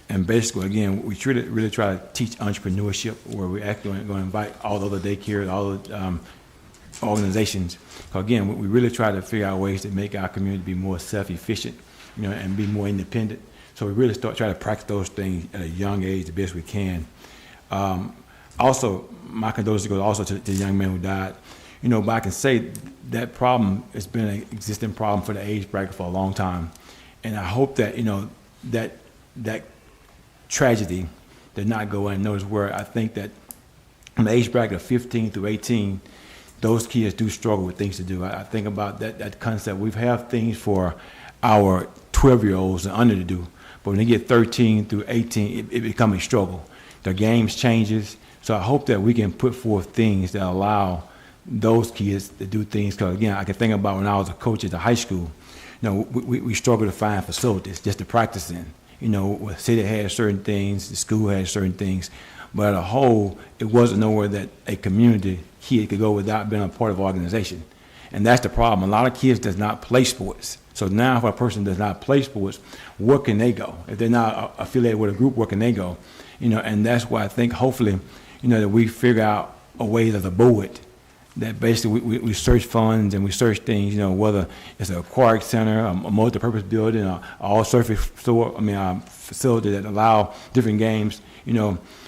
And basically, again, we really try to teach entrepreneurship, where we're actually going to invite all the other daycares, all the organizations. Again, we really try to figure out ways to make our community be more self-efficient, and be more independent. So we really try to practice those things at a young age the best we can. Also, my condolences goes also to the young man who died. But I can say that problem has been an existing problem for the age bracket for a long time. And I hope that, that tragedy did not go unnoticed, where I think that in the age bracket of 15 through 18, those kids do struggle with things to do. I think about that concept. We have things for our 12-year-olds and under to do, but when they get 13 through 18, it becomes a struggle. The games changes, so I hope that we can put forth things that allow those kids to do things. Because again, I can think about when I was a coach at the high school. We struggled to find facilities just to practice in. The city had certain things, the school had certain things, but as a whole, it wasn't nowhere that a community kid could go without being a part of an organization. And that's the problem. A lot of kids does not play sports. So now if a person does not play sports, where can they go? If they're not affiliated with a group, where can they go? And that's why I think hopefully, that we figure out a way as a board that basically we search funds and we search things, whether it's an aquatic center, a multi-purpose building, an all-surface facility that allow different games.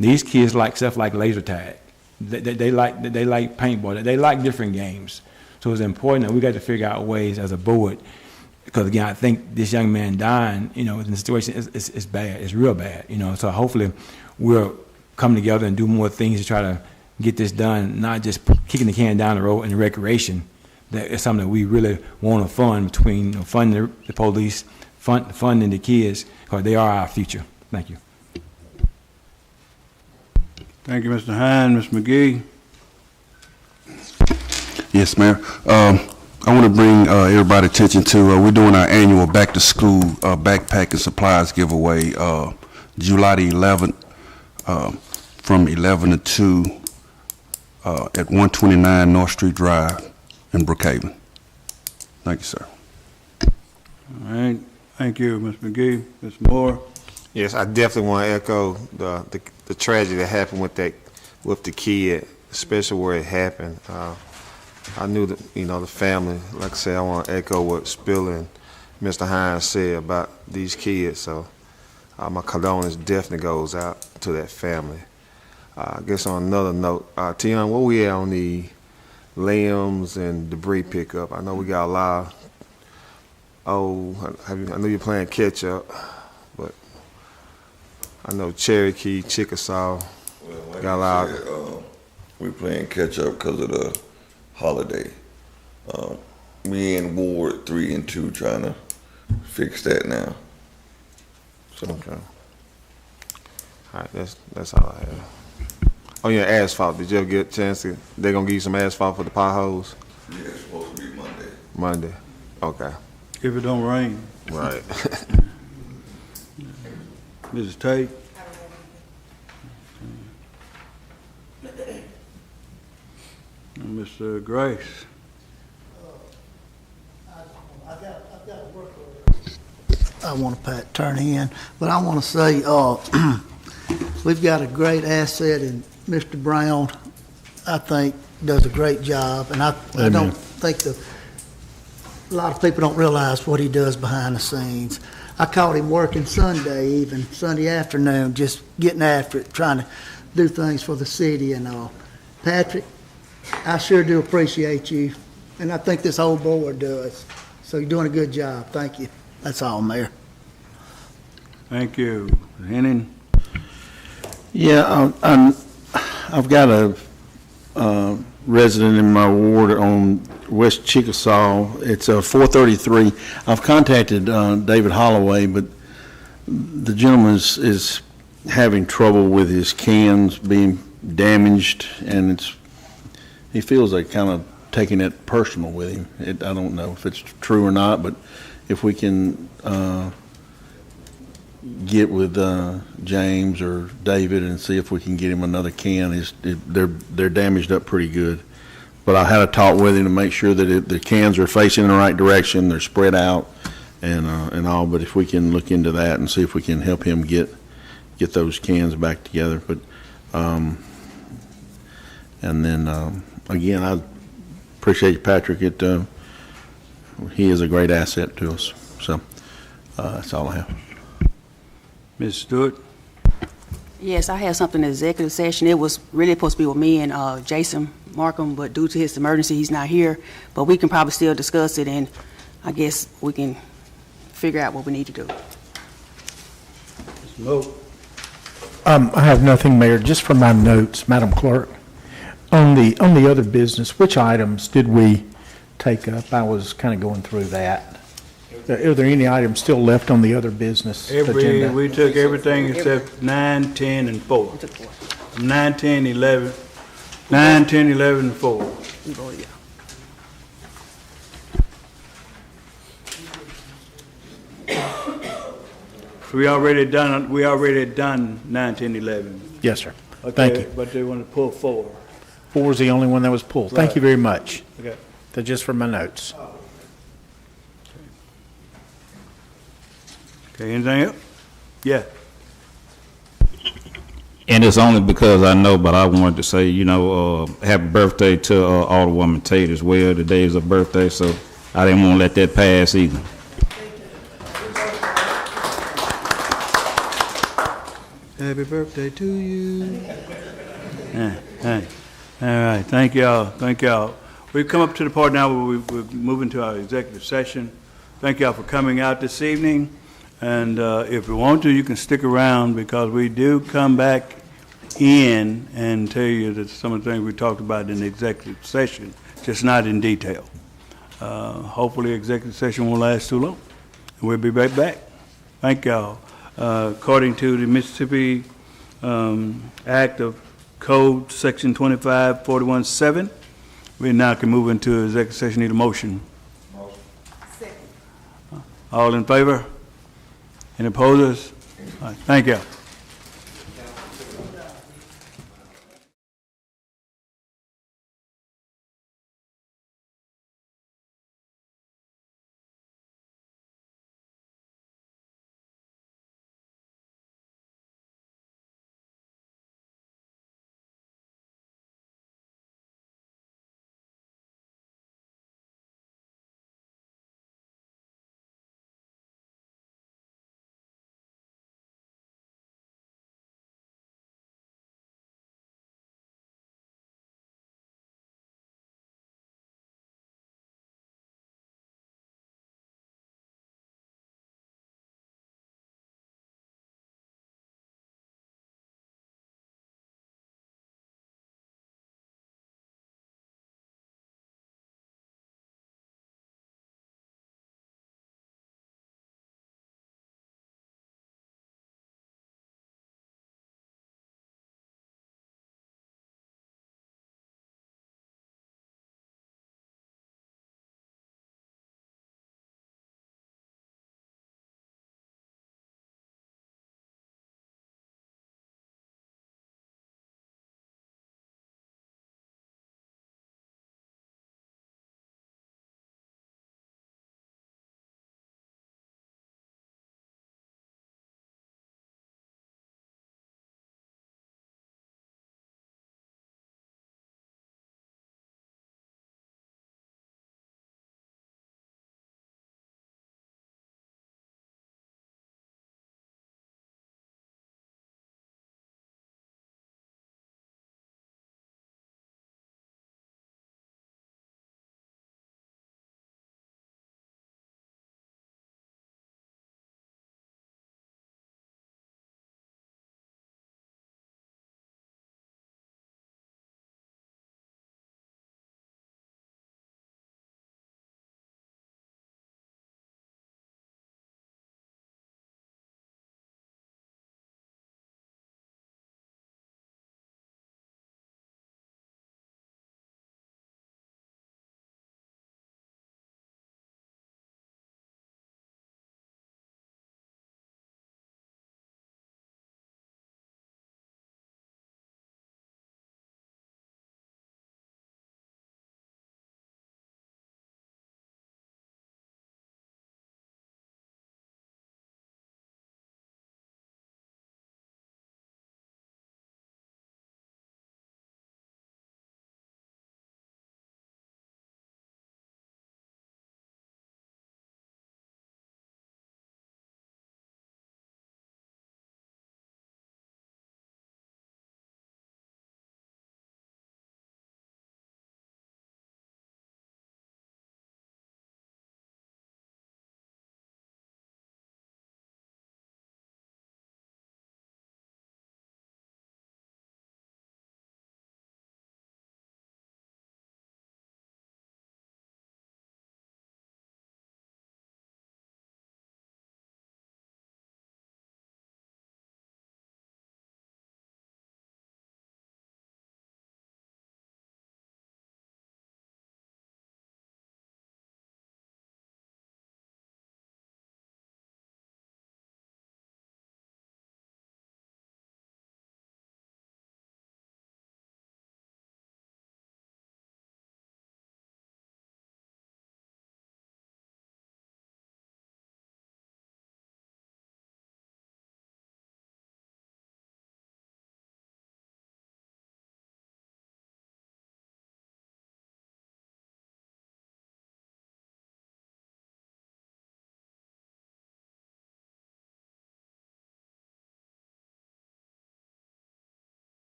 These kids like stuff like laser tag. They like paintball. They like different games. So it's important that we got to figure out ways as a board, because again, I think this young man dying, in the situation is bad. It's real bad. So hopefully we'll come together and do more things to try to get this done, not just kicking the can down the road in recreation. That is something that we really want to fund between funding the police, funding the kids, because they are our future. Thank you. Thank you, Mr. Hine. Ms. McGee? Yes, Mayor. I want to bring everybody's attention to, we're doing our annual back-to-school backpack and supplies giveaway July the 11th from 11 to 2 at 129 North Street Drive in Brookhaven. Thank you, sir. All right. Thank you, Ms. McGee. Ms. Moore? Yes, I definitely want to echo the tragedy that happened with the kid, especially where it happened. I knew that, the family. Like I said, I want to echo what Spiller and Mr. Hines said about these kids. So my condolence definitely goes out to that family. I guess on another note, Tion, where we at on the limbs and debris pickup? I know we got a lot I know you're playing catch up, but I know Cherokee, Chickasaw got a lot. We're playing catch up because of the holiday. We in Ward 3 and 2 trying to fix that now. So. Okay. All right, that's all I have. Oh yeah, asphalt. Did you ever get a chance to? They gonna give you some asphalt for the potholes? Yeah, it's supposed to be Monday. Monday. Okay. If it don't rain. Right. Mrs. Tate? And Mr. Grace? I've got a work order I want to turn in, but I want to say we've got a great asset in Mr. Brown. I think does a great job, and I don't think a lot of people don't realize what he does behind the scenes. I caught him working Sunday afternoon, just getting after it, trying to do things for the city and all. Patrick, I sure do appreciate you, and I think this whole board does. So you're doing a good job. Thank you. That's all, Mayor. Thank you. Henning? Yeah, I've got a resident in my ward on West Chickasaw. It's 433. I've contacted David Holloway, but the gentleman is having trouble with his cans being damaged, and he feels like kind of taking it personal with him. I don't know if it's true or not, but if we can get with James or David and see if we can get him another can. They're damaged up pretty good. But I had a talk with him to make sure that the cans are facing in the right direction, they're spread out and all. But if we can look into that and see if we can help him get those cans back together. But and then again, I appreciate you, Patrick. He is a great asset to us. So that's all I have. Ms. Stewart? Yes, I had something in executive session. It was really supposed to be with me and Jason Markham, but due to his emergency, he's not here. But we can probably still discuss it, and I guess we can figure out what we need to do. I have nothing, Mayor, just from my notes, Madam Clerk. On the other business, which items did we take up? I was kind of going through that. Are there any items still left on the other business agenda? We took everything except 9, 10, and 4. 9, 10, 11, 9, 10, 11, and 4. Oh, yeah. We already done 9, 10, 11. Yes, sir. But Thank they- you. But they want to pull 4. 4 is the only one that was pulled. Thank Right. you very much. Okay. That's just for my notes. Okay, anything else? Yeah. And it's only because I know, but I wanted to say, happy birthday to Alderwoman Tate as well. Today is her birthday, so I didn't want to let that pass either. Happy birthday to you. Hey. All right, thank y'all. We've come up to the part now where we're moving to our executive session. Thank y'all for coming out this evening. And if you want to, you can stick around because we do come back in and tell you that some of the things we talked about in the executive session, just not in detail. Hopefully, executive session won't last too long. And we'll be right back. Thank y'all. According to the Mississippi Act of Code, Section 2541-7, we now can move into executive session. Need a motion. Second. All in favor? Any opposers? All right, thank you.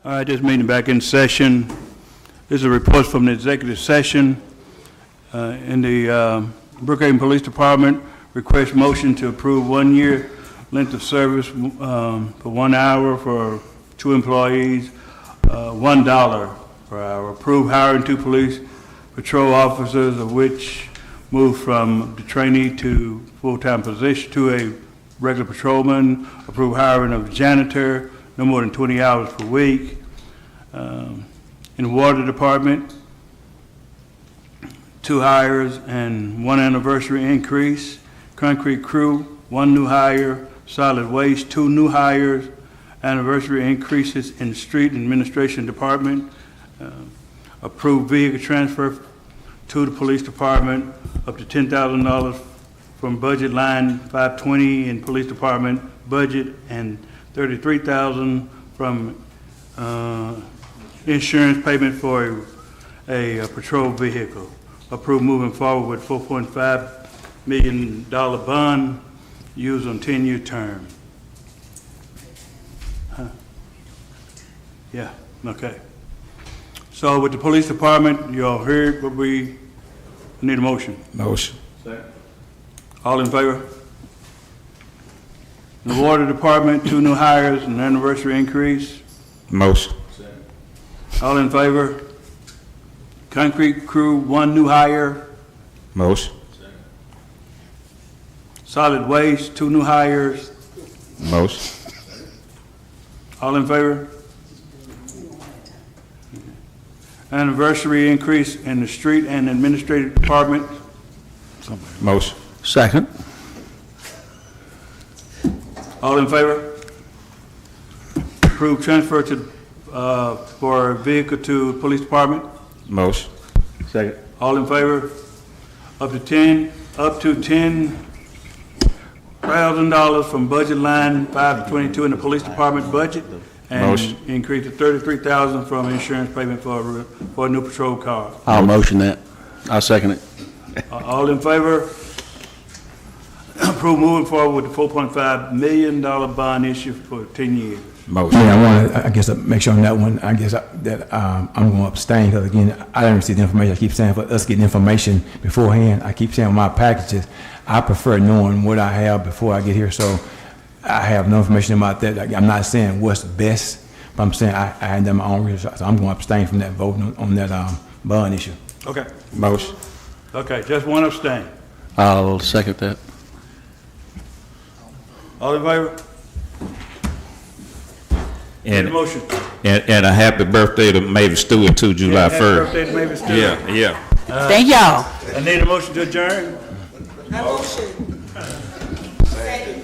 All right, this meeting back in session. This is a report from the executive session. In the Brookhaven Police Department, request motion to approve 1 year length of service for 1 hour for 2 employees, $1 per hour. Approve hiring 2 police patrol officers, of which move from the trainee to full-time position to a regular patrolman. Approve hiring of janitor, no more than 20 hours per week. In the water department, 2 hires and 1 anniversary increase. Concrete crew, 1 new hire. Solid waste, 2 new hires. Anniversary increases in the street administration department. Approved vehicle transfer to the police department up to $10,000 from budget line 520 in police department budget, and $33,000 from insurance payment for a patrol vehicle. Approved moving forward with $4.5 million bond used on 10-year term. Yeah, okay. So with the police department, you all heard what we need a motion. Motion. All in favor? The water department, 2 new hires and anniversary increase. Motion. All in favor? Concrete crew, 1 new hire. Motion. Solid waste, 2 new hires. Motion. All in favor? Anniversary increase in the street and administrative department. Motion. Second. All in favor? Approve transfer to, for vehicle to police department. Motion. Second. All in favor? Up to $10,000 from budget line 522 in the police department budget. And Motion. increase to $33,000 from insurance payment for a new patrol car. I'll motion that. I'll second it. All in favor? Approve moving forward with the $4.5 million bond issue for 10 years. Motion. Yeah, I want to, I guess, make sure on that one, I guess that I'm going to abstain, because again, I didn't receive the information. I keep saying for us getting information beforehand, I keep saying on my packages, I prefer knowing what I have before I get here, so I have no information about that. I'm not saying what's best, but I'm saying I had done my own research, so I'm going to abstain from that vote on that bond issue. Okay. Motion. Okay, just one abstain. I'll second that. All in favor? Need a motion. And a happy birthday to Mavis Stewart too, July 1st. Happy birthday to Mavis Stewart. Yeah. Thank y'all. I need a motion to adjourn. I motion. Second.